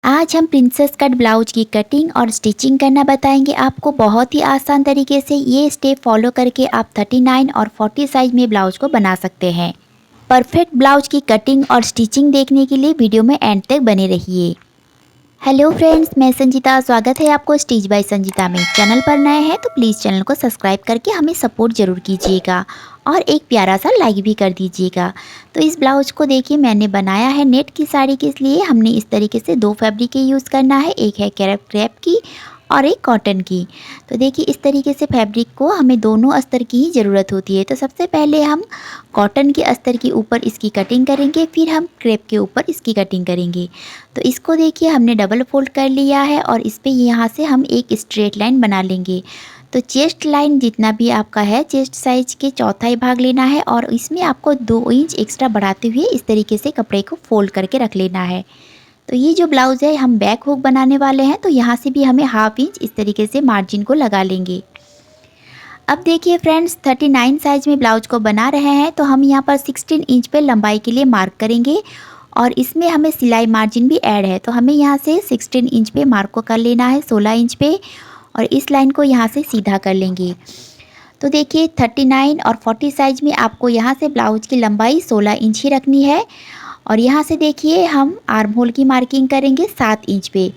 आज हम princess cut blouse की कटिंग और स्टिचिंग करना बताएंगे आपको। बहुत ही आसान तरीके से ये स्टेप फॉलो करके आप 39 और 40 साइज में ब्लाउज को बना सकते हैं। परफेक्ट ब्लाउज की कटिंग और स्टिचिंग देखने के लिए वीडियो में एंड तक बने रहिए। हेलो फ्रेंड्स, मैं संजीता। स्वागत है आपको स्टिच बाय संजीता में। चैनल पर नए हैं तो प्लीज़ चैनल को सब्सक्राइब करके हमें सपोर्ट ज़रूर कीजिएगा और एक प्यारा सा लाइक भी कर दीजिएगा। तो इस ब्लाउज को देखिए, मैंने बनाया है नेट की साड़ी के लिए। हमने इस तरीके से दो फैब्रिक के यूज़ करना है, एक है क्रेप की और एक कॉटन की। तो देखिए इस तरीके से फैब्रिक को हमें दोनों अस्तर की ही ज़रूरत होती है। तो सबसे पहले हम कॉटन के अस्तर के ऊपर इसकी कटिंग करेंगे, फिर हम क्रेप के ऊपर इसकी कटिंग करेंगे। तो इसको देखिए हमने डबल फोल्ड कर लिया है और इस पर यहाँ से हम एक स्ट्रेट लाइन बना लेंगे। तो चेस्ट लाइन जितना भी आपका है, चेस्ट साइज के चौथाई भाग लेना है और इसमें आपको 2 इंच एक्स्ट्रा बढ़ाते हुए इस तरीके से कपड़े को फोल्ड करके रख लेना है। तो ये जो ब्लाउज़ है हम बैक हुक बनाने वाले हैं, तो यहाँ से भी हमें ½ इंच इस तरीके से मार्जिन को लगा लेंगे। अब देखिए फ्रेंड्स, 39 साइज में ब्लाउज को बना रहे हैं, तो हम यहाँ पर 16 इंच पे लंबाई के लिए मार्क करेंगे और इसमें हमें सिलाई मार्जिन भी ऐड है। तो हमें यहाँ से 16 इंच पे मार्क को कर लेना है 16 इंच पे और इस लाइन को यहाँ से सीधा कर लेंगे। तो देखिए 39 और 40 साइज में आपको यहाँ से ब्लाउज की लंबाई 16 इंच ही रखनी है और यहाँ से देखिए हम आर्म होल की मार्किंग करेंगे 7 इंच पे।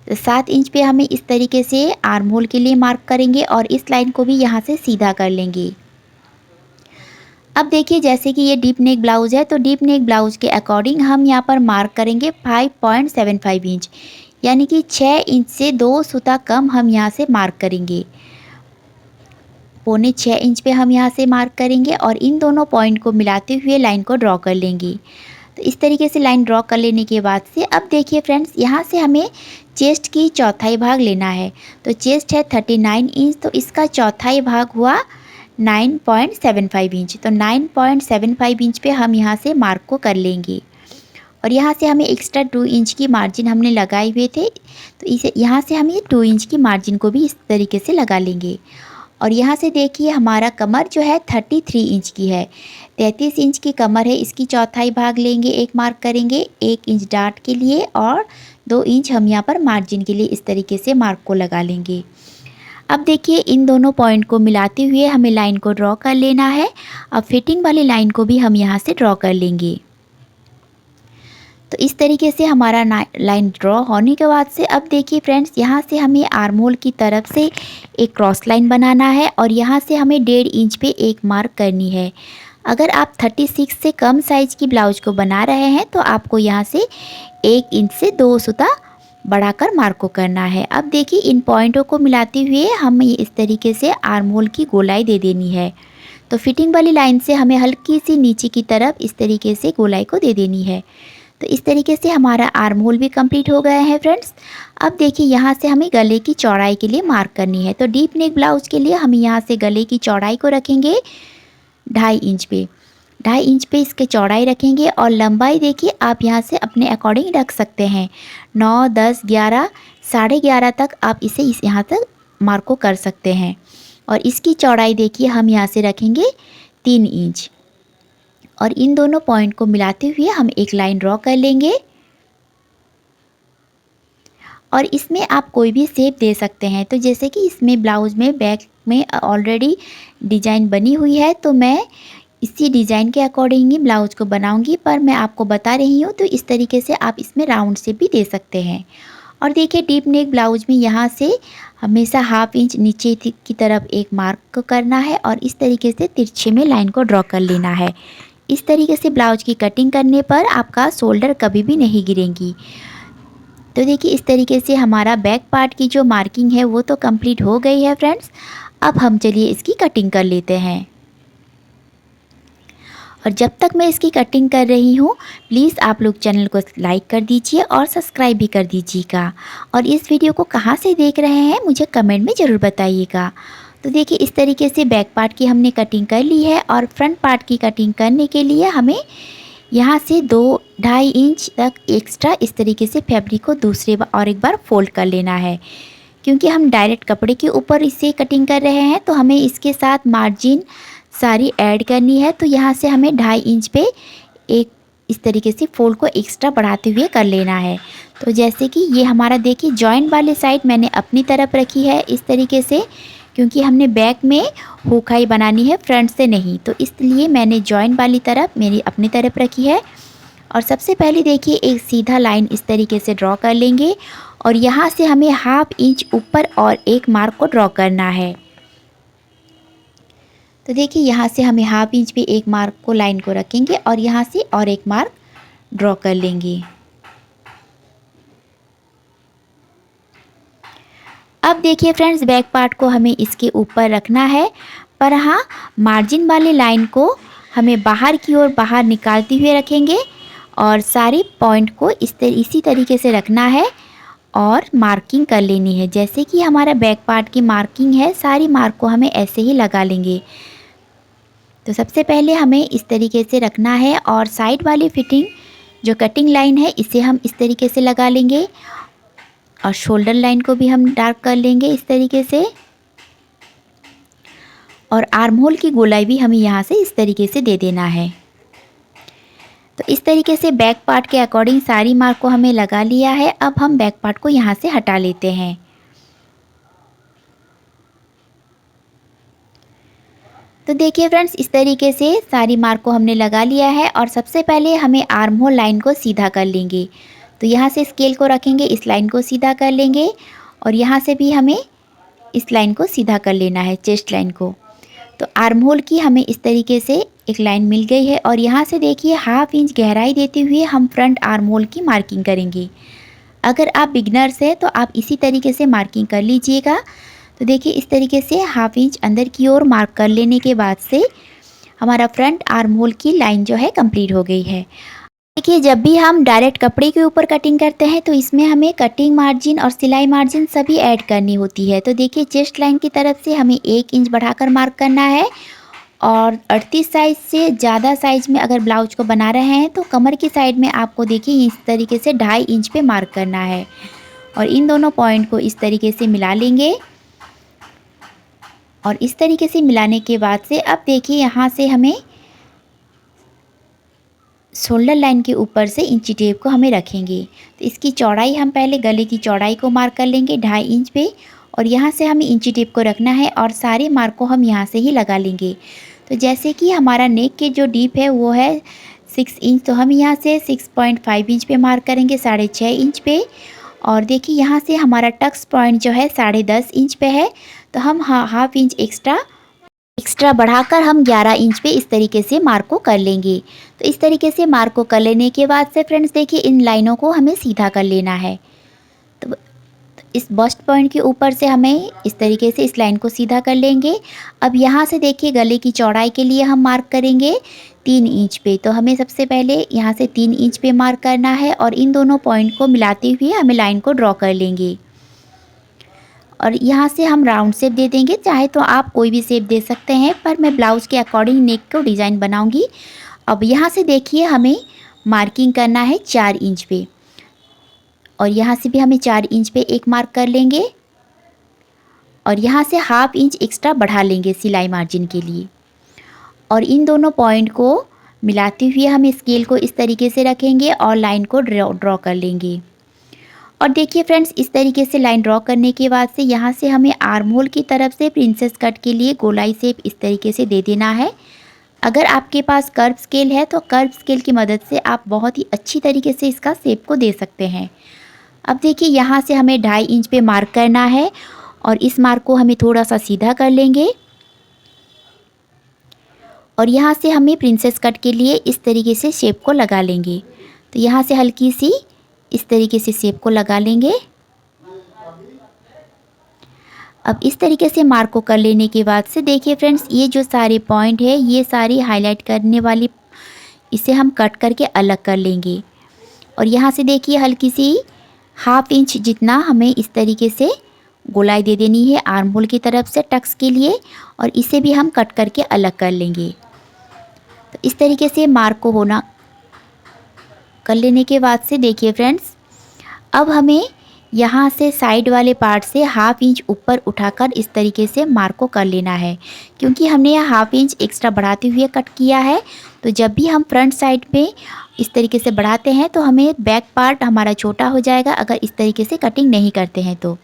तो 7 इंच पे हमें इस तरीके से आर्म होल के लिए मार्क करेंगे और इस लाइन को भी यहाँ से सीधा कर लेंगे। अब देखिए जैसे कि ये डीप नेक ब्लाउज़ है, तो डीप नेक ब्लाउज़ के अकॉर्डिंग हम यहाँ पर मार्क करेंगे 5.75 इंच, यानी कि 6 इंच से 2 सूता कम हम यहाँ से मार्क करेंगे। 6.25 इंच पे हम यहाँ से मार्क करेंगे और इन दोनों पॉइंट को मिलाते हुए लाइन को ड्रॉ कर लेंगे। तो इस तरीके से लाइन ड्रॉ कर लेने के बाद से अब देखिए फ्रेंड्स, यहाँ से हमें चेस्ट की चौथाई भाग लेना है। तो चेस्ट है 39 इंच, तो इसका चौथाई भाग हुआ 9.75 इंच। तो 9.75 इंच पे हम यहाँ से मार्क को कर लेंगे और यहाँ से हमें एक्स्ट्रा 2 इंच की मार्जिन हमने लगाए हुए थे, तो इसे यहाँ से हम ये 2 इंच की मार्जिन को भी इस तरीके से लगा लेंगे। और यहाँ से देखिए हमारा कमर जो है 33 इंच की है, 33 इंच की कमर है, इसकी चौथाई भाग लेंगे, एक मार्क करेंगे 1 इंच डार्ट के लिए और 2 इंच हम यहाँ पर मार्जिन के लिए इस तरीके से मार्क को लगा लेंगे। अब देखिए इन दोनों पॉइंट को मिलाते हुए हमें लाइन को ड्रॉ कर लेना है। अब फिटिंग वाली लाइन को भी हम यहाँ से ड्रॉ कर लेंगे। तो इस तरीके से हमारा लाइन ड्रॉ होने के बाद से अब देखिए फ्रेंड्स, यहाँ से हमें आर्म होल की तरफ से एक क्रॉस लाइन बनाना है और यहाँ से हमें 1.5 इंच पे एक मार्क करनी है। अगर आप 36 से कम साइज की ब्लाउज को बना रहे हैं तो आपको यहाँ से 1 इंच से 2 सूता बढ़ाकर मार्क को करना है। अब देखिए इन पॉइंटों को मिलाते हुए हमें इस तरीके से आर्म होल की गोलाई दे देनी है। तो फिटिंग वाली लाइन से हमें हल्की सी नीचे की तरफ इस तरीके से गोलाई को दे देनी है। तो इस तरीके से हमारा आर्म होल भी कंप्लीट हो गया है फ्रेंड्स। अब देखिए यहाँ से हमें गले की चौड़ाई के लिए मार्क करनी है। तो डीप नेक ब्लाउज के लिए हम यहाँ से गले की चौड़ाई को रखेंगे 2.5 इंच पे, 2.5 इंच पे इसके चौड़ाई रखेंगे और लंबाई देखिए आप यहाँ से अपने अकॉर्डिंग रख सकते हैं। 9, 10, 11, 11.5 तक आप इसे यहाँ तक मार्क को कर सकते हैं। और इसकी चौड़ाई देखिए हम यहाँ से रखेंगे 3 इंच और इन दोनों पॉइंट को मिलाते हुए हम एक लाइन ड्रॉ कर लेंगे और इसमें आप कोई भी शेप दे सकते हैं। तो जैसे कि इसमें ब्लाउज में बैक में ऑलरेडी डिज़ाइन बनी हुई है, तो मैं इसी डिज़ाइन के अकॉर्डिंग ही ब्लाउज को बनाऊंगी, पर मैं आपको बता रही हूँ। तो इस तरीके से आप इसमें राउंड शेप भी दे सकते हैं। और देखिए डीप नेक ब्लाउज में यहाँ से हमेशा ½ इंच नीचे की तरफ एक मार्क करना है और इस तरीके से तिरछे में लाइन को ड्रॉ कर लेना है। इस तरीके से ब्लाउज की कटिंग करने पर आपका शोल्डर कभी भी नहीं गिरेंगी। तो देखिए इस तरीके से हमारा बैक पार्ट की जो मार्किंग है वो तो कंप्लीट हो गई है फ्रेंड्स। अब हम चलिए इसकी कटिंग कर लेते हैं। और जब तक मैं इसकी कटिंग कर रही हूँ, प्लीज़ आप लोग चैनल को लाइक कर दीजिए और सब्सक्राइब भी कर दीजिएगा। और इस वीडियो को कहाँ से देख रहे हैं मुझे कमेंट में ज़रूर बताइएगा। तो देखिए इस तरीके से बैक पार्ट की हमने कटिंग कर ली है और फ्रंट पार्ट की कटिंग करने के लिए हमें यहाँ से 2-2.5 इंच तक एक्स्ट्रा इस तरीके से फैब्रिक को दूसरे बार और एक बार फोल्ड कर लेना है। क्योंकि हम डायरेक्ट कपड़े के ऊपर इसे कटिंग कर रहे हैं, तो हमें इसके साथ मार्जिन सारी ऐड करनी है। तो यहाँ से हमें 2.5 इंच पे एक इस तरीके से फोल्ड को एक्स्ट्रा बढ़ाते हुए कर लेना है। तो जैसे कि ये हमारा देखिए जॉइंट वाली साइड मैंने अपनी तरफ रखी है इस तरीके से, क्योंकि हमने बैक में हुकाई बनानी है, फ्रंट से नहीं, तो इसलिए मैंने जॉइंट वाली तरफ मेरी अपनी तरफ रखी है। और सबसे पहले देखिए एक सीधा लाइन इस तरीके से ड्रॉ कर लेंगे और यहाँ से हमें 1/2 इंच ऊपर और एक मार्क को ड्रॉ करना है। तो देखिए यहाँ से हमें 1/2 इंच पे एक मार्क को लाइन को रखेंगे और यहाँ से और एक मार्क ड्रॉ कर लेंगे। अब देखिए फ्रेंड्स बैक पार्ट को हमें इसके ऊपर रखना है, पर हाँ मार्जिन वाली लाइन को हमें बाहर की ओर बाहर निकालते हुए रखेंगे और सारी पॉइंट को इसी तरीके से रखना है और मार्किंग कर लेनी है। जैसे कि हमारा बैक पार्ट की मार्किंग है, सारी मार्क को हमें ऐसे ही लगा लेंगे। तो सबसे पहले हमें इस तरीके से रखना है और साइड वाली फिटिंग जो कटिंग लाइन है इसे हम इस तरीके से लगा लेंगे और शोल्डर लाइन को भी हम डार्क कर लेंगे इस तरीके से, और आर्म होल की गोलाई भी हमें यहाँ से इस तरीके से दे देना है। तो इस तरीके से बैक पार्ट के अकॉर्डिंग सारी मार्क को हमें लगा लिया है। अब हम बैक पार्ट को यहाँ से हटा लेते हैं। तो देखिए फ्रेंड्स इस तरीके से सारी मार्क को हमने लगा लिया है और सबसे पहले हमें आर्म होल लाइन को सीधा कर लेंगे। तो यहाँ से स्केल को रखेंगे, इस लाइन को सीधा कर लेंगे और यहाँ से भी हमें इस लाइन को सीधा कर लेना है, चेस्ट लाइन को। तो आर्म होल की हमें इस तरीके से एक लाइन मिल गई है और यहाँ से देखिए 1/2 इंच गहराई देते हुए हम फ्रंट आर्म होल की मार्किंग करेंगे। अगर आप बिगनर्स हैं तो आप इसी तरीके से मार्किंग कर लीजिएगा। तो देखिए इस तरीके से 1/2 इंच अंदर की ओर मार्क कर लेने के बाद से हमारा फ्रंट आर्म होल की लाइन जो है कंप्लीट हो गई है। देखिए जब भी हम डायरेक्ट कपड़े के ऊपर कटिंग करते हैं तो इसमें हमें कटिंग मार्जिन और सिलाई मार्जिन सभी ऐड करनी होती है। तो देखिए चेस्ट लाइन की तरफ से हमें 1 इंच बढ़ाकर मार्क करना है और 38 साइज़ से ज़्यादा साइज़ में अगर ब्लाउज को बना रहे हैं तो कमर की साइड में आपको देखिए इस तरीके से 2.5 इंच पे मार्क करना है और इन दोनों पॉइंट को इस तरीके से मिला लेंगे। और इस तरीके से मिलाने के बाद से अब देखिए यहाँ से हमें शोल्डर लाइन के ऊपर से इंची टेप को हमें रखेंगे। तो इसकी चौड़ाई हम पहले गले की चौड़ाई को मार्क कर लेंगे 2.5 इंच पे और यहाँ से हमें इंची टेप को रखना है और सारे मार्क को हम यहाँ से ही लगा लेंगे। तो जैसे कि हमारा नेक के जो डीप है वो है 6 इंच, तो हम यहाँ से 6.5 इंच पे मार्क करेंगे 6.5 इंच पे। और देखिए यहाँ से हमारा टक्स पॉइंट जो है 10.5 इंच पे है, तो हम 1/2 इंच एक्स्ट्रा बढ़ाकर हम 11 इंच पे इस तरीके से मार्क को कर लेंगे। तो इस तरीके से मार्क को कर लेने के बाद से फ्रेंड्स देखिए इन लाइनों को हमें सीधा कर लेना है। तो इस बस्ट पॉइंट के ऊपर से हमें इस तरीके से इस लाइन को सीधा कर लेंगे। अब यहाँ से देखिए गले की चौड़ाई के लिए हम मार्क करेंगे 3 इंच पे। तो हमें सबसे पहले यहाँ से 3 इंच पे मार्क करना है और इन दोनों पॉइंट को मिलाते हुए हमें लाइन को ड्रॉ कर लेंगे और यहाँ से हम राउंड शेप दे देंगे। चाहे तो आप कोई भी शेप दे सकते हैं, पर मैं ब्लाउज़ के अकॉर्डिंग नेक को डिज़ाइन बनाऊँगी। अब यहाँ से देखिए हमें मार्किंग करना है 4 इंच पे और यहाँ से भी हमें 4 इंच पे एक मार्क कर लेंगे और यहाँ से 1/2 इंच एक्स्ट्रा बढ़ा लेंगे सिलाई मार्जिन के लिए। और इन दोनों पॉइंट को मिलाते हुए हम स्केल को इस तरीके से रखेंगे और लाइन को ड्रॉ कर लेंगे। और देखिए फ्रेंड्स इस तरीके से लाइन ड्रॉ करने के बाद से यहाँ से हमें आर्म होल की तरफ से प्रिंसेस कट के लिए गोलाई शेप इस तरीके से दे देना है। अगर आपके पास कर्व स्केल है तो कर्व स्केल की मदद से आप बहुत ही अच्छी तरीके से इसका शेप को दे सकते हैं। अब देखिए यहाँ से हमें 2.5 इंच पे मार्क करना है और इस मार्क को हमें थोड़ा सा सीधा कर लेंगे और यहाँ से हमें प्रिंसेस कट के लिए इस तरीके से शेप को लगा लेंगे। तो यहाँ से हल्की सी इस तरीके से शेप को लगा लेंगे। अब इस तरीके से मार्क को कर लेने के बाद से देखिए फ्रेंड्स ये जो सारे पॉइंट है ये सारी हाईलाइट करने वाली, इसे हम कट करके अलग कर लेंगे और यहाँ से देखिए हल्की सी 1/2 इंच जितना हमें इस तरीके से गोलाई दे देनी है आर्म होल की तरफ से टक्स के लिए और इसे भी हम कट करके अलग कर लेंगे। तो इस तरीके से मार्क को होना कर लेने के बाद से देखिए फ्रेंड्स अब हमें यहाँ से साइड वाले पार्ट से हाफ इंच ऊपर उठाकर इस तरीके से मार्क को कर लेना है, क्योंकि हमने यहाँ हाफ इंच एक्स्ट्रा बढ़ाते हुए कट किया है। तो जब भी हम फ्रंट साइड पे इस तरीके से बढ़ाते हैं तो हमें बैक पार्ट हमारा छोटा हो जाएगा अगर इस तरीके से कटिंग नहीं करते हैं तो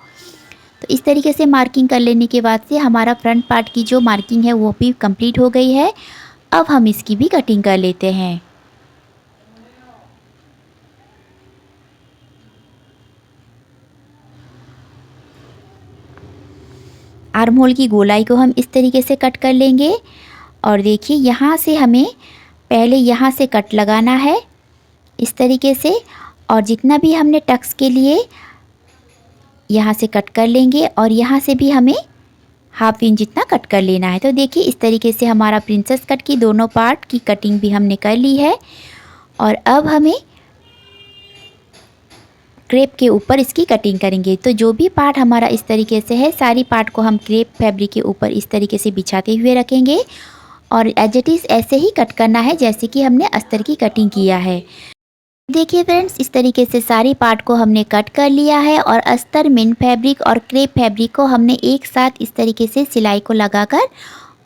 इस तरीके से मार्किंग कर लेने के बाद से हमारा फ्रंट पार्ट की जो मार्किंग है वो भी कंप्लीट हो गई है। अब हम इसकी भी कटिंग कर लेते हैं। आर्म होल की गोलाई को हम इस तरीके से कट कर लेंगे और देखिए यहाँ से हमें पहले यहाँ से कट लगाना है इस तरीके से, और जितना भी हमने टक्स के लिए यहाँ से कट कर लेंगे और यहाँ से भी हमें हाफ इंच जितना कट कर लेना है। तो देखिए इस तरीके से हमारा प्रिंसेस कट की दोनों पार्ट की कटिंग भी हमने कर ली है। और अब हमें क्रेप के ऊपर इसकी कटिंग करेंगे। तो जो भी पार्ट हमारा इस तरीके से है सारी पार्ट को हम क्रेप फैब्रिक के ऊपर इस तरीके से बिछाते हुए रखेंगे और एज इट इज़ ऐसे ही कट करना है जैसे कि हमने अस्तर की कटिंग किया है। देखिए फ्रेंड्स, इस तरीके से सारी पार्ट को हमने कट कर लिया है और अस्तर, मिन फैब्रिक और क्रेप फैब्रिक को हमने एक साथ इस तरीके से सिलाई को लगाकर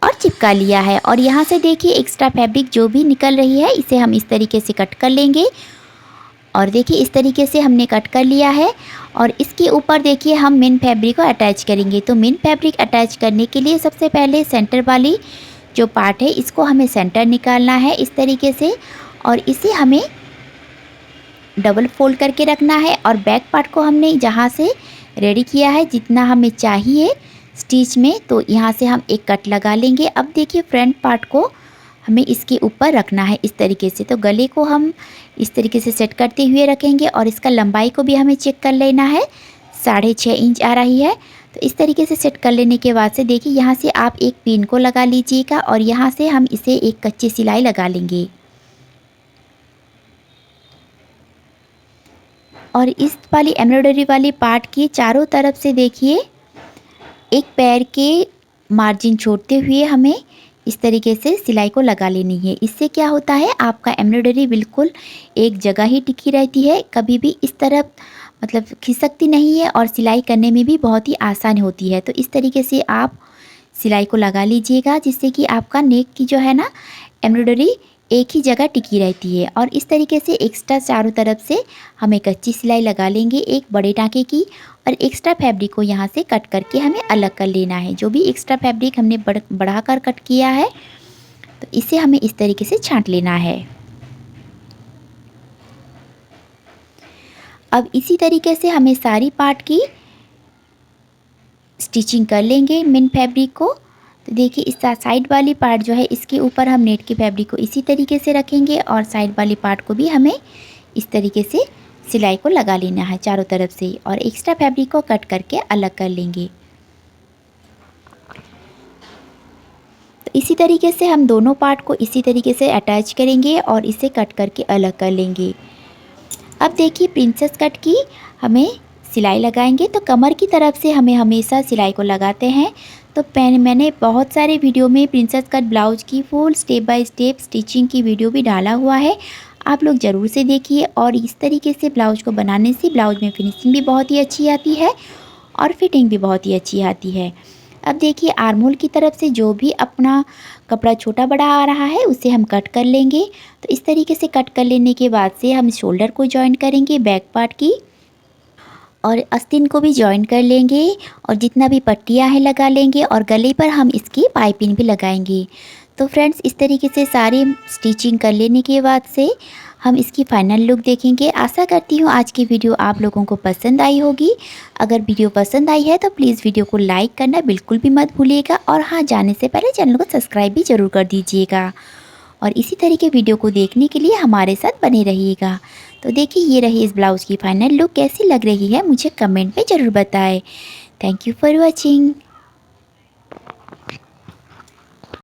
और चिपका लिया है। और यहाँ से देखिए एक्स्ट्रा फैब्रिक जो भी निकल रही है इसे हम इस तरीके से कट कर लेंगे। और देखिए इस तरीके से हमने कट कर लिया है और इसके ऊपर देखिए हम मिन फैब्रिक को अटैच करेंगे। तो मिन फैब्रिक अटैच करने के लिए सबसे पहले सेंटर वाली जो पार्ट है इसको हमें सेंटर निकालना है इस तरीके से, और इसे हमें डबल फोल्ड करके रखना है। और बैक पार्ट को हमने जहाँ से रेडी किया है जितना हमें चाहिए स्टिच में, तो यहाँ से हम एक कट लगा लेंगे। अब देखिए फ्रंट पार्ट को हमें इसके ऊपर रखना है इस तरीके से। तो गले को हम इस तरीके से सेट करते हुए रखेंगे और इसका लंबाई को भी हमें चेक कर लेना है, 6.5 इंच आ रही है। तो इस तरीके से सेट कर लेने के बाद से देखिए यहाँ से आप एक पिन को लगा लीजिएगा और यहाँ से हम इसे एक कच्ची सिलाई लगा लेंगे। और इस वाली एम्ब्रॉयडरी वाली पार्ट की चारों तरफ से देखिए एक पैर के मार्जिन छोड़ते हुए हमें इस तरीके से सिलाई को लगा लेनी है। इससे क्या होता है, आपका एम्ब्रॉयडरी बिल्कुल एक जगह ही टिकी रहती है, कभी भी इस तरफ मतलब खिसकती नहीं है और सिलाई करने में भी बहुत ही आसान होती है। तो इस तरीके से आप सिलाई को लगा लीजिएगा जिससे कि आपका नेक की जो है ना एम्ब्रॉयडरी एक ही जगह टिकी रहती है। और इस तरीके से एक्स्ट्रा चारों तरफ से हमें कच्ची सिलाई लगा लेंगे एक बड़े टाँके की, और एक्स्ट्रा फैब्रिक को यहाँ से कट करके हमें अलग कर लेना है। जो भी एक्स्ट्रा फैब्रिक हमने बढ़ाकर कट किया है तो इसे हमें इस तरीके से छांट लेना है। अब इसी तरीके से हमें सारी पार्ट की स्टिचिंग कर लेंगे मिन फैब्रिक को। तो देखिए इस साइड वाली पार्ट जो है इसके ऊपर हम नेट की फैब्रिक को इसी तरीके से रखेंगे और साइड वाली पार्ट को भी हमें इस तरीके से सिलाई को लगा लेना है चारों तरफ से, और एक्स्ट्रा फैब्रिक को कट करके अलग कर लेंगे। तो इसी तरीके से हम दोनों पार्ट को इसी तरीके से अटैच करेंगे और इसे कट करके अलग कर लेंगे। अब देखिए प्रिंसेस कट की हमें सिलाई लगाएंगे। तो कमर की तरफ से हमें हमेशा सिलाई को लगाते हैं। तो मैंने बहुत सारे वीडियो में प्रिंसेस कट ब्लाउज की full step by step stitching की वीडियो भी डाला हुआ है, आप लोग ज़रूर से देखिए। और इस तरीके से ब्लाउज को बनाने से ब्लाउज में फिनिशिंग भी बहुत ही अच्छी आती है और फिटिंग भी बहुत ही अच्छी आती है। अब देखिए आर्म होल की तरफ से जो भी अपना कपड़ा छोटा बड़ा आ रहा है उसे हम कट कर लेंगे। तो इस तरीके से कट कर लेने के बाद से हम शोल्डर को जॉइन करेंगे बैक पार्ट की, और आस्तीन को भी जॉइन कर लेंगे और जितना भी पट्टियाँ हैं लगा लेंगे, और गले पर हम इसकी पाइपिंग भी लगाएंगे। तो फ्रेंड्स इस तरीके से सारी स्टिचिंग कर लेने के बाद से हम इसकी फाइनल लुक देखेंगे। आशा करती हूँ आज की वीडियो आप लोगों को पसंद आई होगी। अगर वीडियो पसंद आई है तो प्लीज़ वीडियो को लाइक करना बिल्कुल भी मत भूलिएगा, और हाँ जाने से पहले चैनल को सब्सक्राइब भी ज़रूर कर दीजिएगा। और इसी तरह के वीडियो को देखने के लिए हमारे साथ बने रहिएगा। तो देखिए ये रही इस ब्लाउज़ की फाइनल लुक, कैसी लग रही है मुझे कमेंट में ज़रूर बताएं। Thank you for watching.